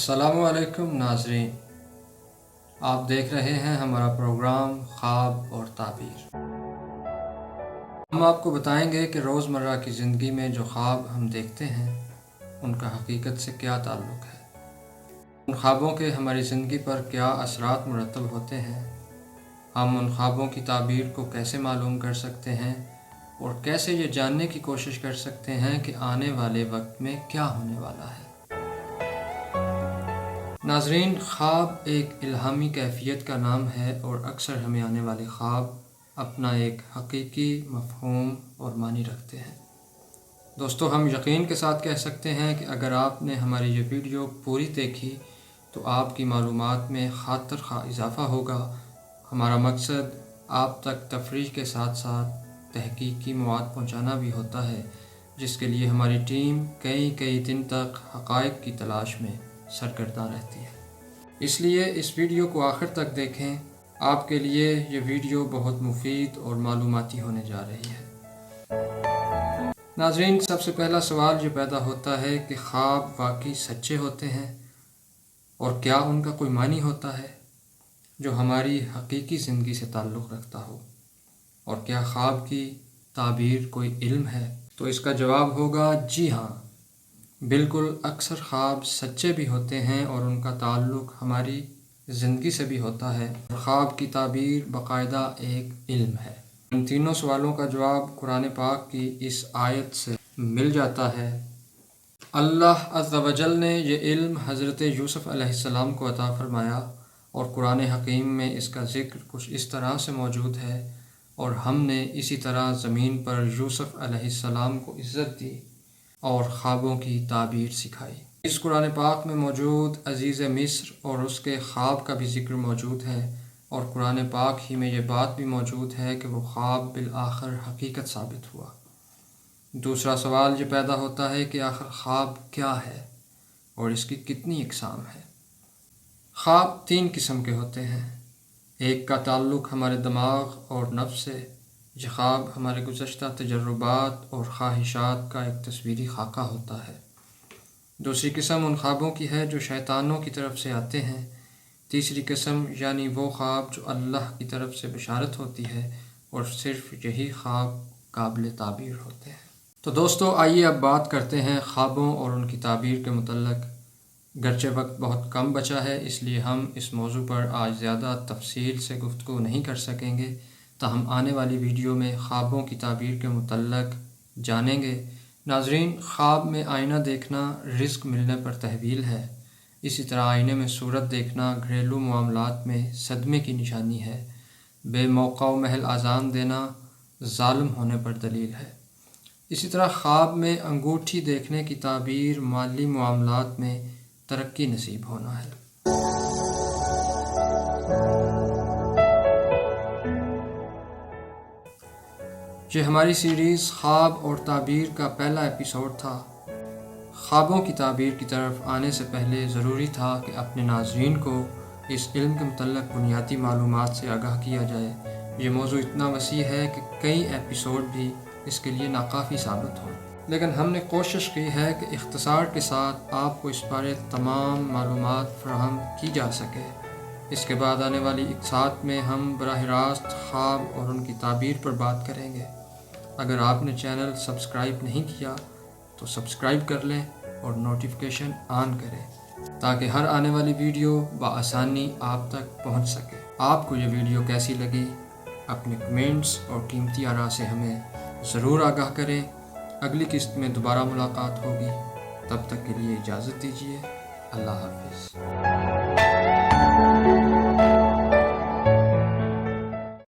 अस्सलामु अलैकुम नाज़रीन, आप देख रहे हैं हमारा प्रोग्राम ख्वाब और ताबीर। हम आपको बताएंगे कि रोज़मर्रा की ज़िंदगी में जो ख्वाब हम देखते हैं उनका हकीकत से क्या ताल्लुक़ है, उन ख्वाबों के हमारी ज़िंदगी पर क्या असरात मुरतब होते हैं, हम उन ख्वाबों की ताबीर को कैसे मालूम कर सकते हैं और कैसे ये जानने की कोशिश कर सकते हैं कि आने वाले वक्त में क्या होने वाला है। नाज़रीन, ख्वाब एक इल्हामी कैफियत का नाम है और अक्सर हमें आने वाले ख्वाब अपना एक हकीकी मफ़हूम और मानी रखते हैं। दोस्तों, हम यकीन के साथ कह सकते हैं कि अगर आपने हमारी ये वीडियो पूरी देखी तो आपकी मालूमात में खातर खा इजाफ़ा होगा। हमारा मकसद आप तक तफरीह के साथ साथ तहकीकी मवाद पहुँचाना भी होता है, जिसके लिए हमारी टीम कई दिन तक हक़ाइक़ की तलाश में सरगर्दा रहती है। इसलिए इस वीडियो को आखिर तक देखें, आपके लिए ये वीडियो बहुत मुफीद और मालूमाती होने जा रही है। नाज़रीन, सबसे पहला सवाल ये पैदा होता है कि ख्वाब वाकई सच्चे होते हैं और क्या उनका कोई मानी होता है जो हमारी हकीकी ज़िंदगी से ताल्लुक़ रखता हो, और क्या ख्वाब की ताबीर कोई इल्म है? तो इसका जवाब होगा जी हाँ, बिल्कुल। अक्सर ख्वाब सच्चे भी होते हैं और उनका ताल्लुक़ हमारी ज़िंदगी से भी होता है। ख्वाब की ताबीर बाकायदा एक इल्म है। इन तीनों सवालों का जवाब कुरान पाक की इस आयत से मिल जाता है। अल्लाह अज़्ज़ा वजल ने ये इल्म हज़रत यूसुफ़ अलैहिस्सलाम को अता फ़रमाया और कुरान हकीम में इसका ज़िक्र कुछ इस तरह से मौजूद है, और हमने इसी तरह ज़मीन पर यूसुफ़ अलैहिस्सलाम को इज़्ज़त दी और ख्वाबों की ताबीर सिखाई। इस कुरान पाक में मौजूद अज़ीज़ मिस्र और उसके ख्वाब का भी ज़िक्र मौजूद है, और कुरान पाक ही में ये बात भी मौजूद है कि वो ख्वाब बिल आखिर हकीकत साबित हुआ। दूसरा सवाल ये पैदा होता है कि आखिर ख्वाब क्या है और इसकी कितनी इक़साम है। ख्वाब तीन किस्म के होते हैं। एक का ताल्लुक़ हमारे दिमाग और नफ्स से। ये ख्वाब हमारे गुज़श्ता तजर्रुबात और ख्वाहिशात का एक तस्वीरी खाका होता है। दूसरी किस्म उन ख्वाबों की है जो शैतानों की तरफ से आते हैं। तीसरी किस्म यानी वो ख्वाब जो अल्लाह की तरफ से बशारत होती है, और सिर्फ़ यही ख्वाब काबिल ताबीर होते हैं। तो दोस्तों, आइए अब बात करते हैं ख्वाबों और उनकी ताबीर के मुतल्लक़। गरचे वक्त बहुत कम बचा है, इसलिए हम इस मौजू पर आज ज़्यादा तफसील से गुफ्तगू नहीं कर सकेंगे, ताहम आने वाली वीडियो में ख्वाबों की ताबीर के मुतल्लक़ जानेंगे। नाज़रीन, ख्वाब में आईना देखना रिज़्क़ मिलने पर तहवील है। इसी तरह आईने में सूरत देखना घरेलू मामलात में सदमे की निशानी है। बेमौका महल आज़ान देना ज़ालिम होने पर दलील है। इसी तरह ख्वाब में अंगूठी देखने की ताबीर माली मामलात में तरक्की नसीब होना है। ये हमारी सीरीज़ ख्वाब और ताबीर का पहला एपिसोड था। ख्वाबों की ताबीर की तरफ आने से पहले ज़रूरी था कि अपने नाज़रीन को इस इल्म के मुतल्लक़ बुनियादी मालूमात से आगाह किया जाए। ये मौजू इतना वसी है कि कई एपिसोड भी इसके लिए नाकाफ़ी साबित हों, लेकिन हमने कोशिश की है कि इख्तिसार के साथ आपको इस बारे तमाम मालूमात फ़राहम की जा सके। इसके बाद आने वाली इक़सात में हम बराह रास्त ख्वाब और उनकी ताबीर पर बात करेंगे। अगर आपने चैनल सब्सक्राइब नहीं किया तो सब्सक्राइब कर लें और नोटिफिकेशन ऑन करें, ताकि हर आने वाली वीडियो बआसानी आप तक पहुंच सके। आपको ये वीडियो कैसी लगी, अपने कमेंट्स और कीमती आरा से हमें ज़रूर आगाह करें। अगली किस्त में दोबारा मुलाकात होगी, तब तक के लिए इजाज़त दीजिए। अल्लाह हाफ़िज़।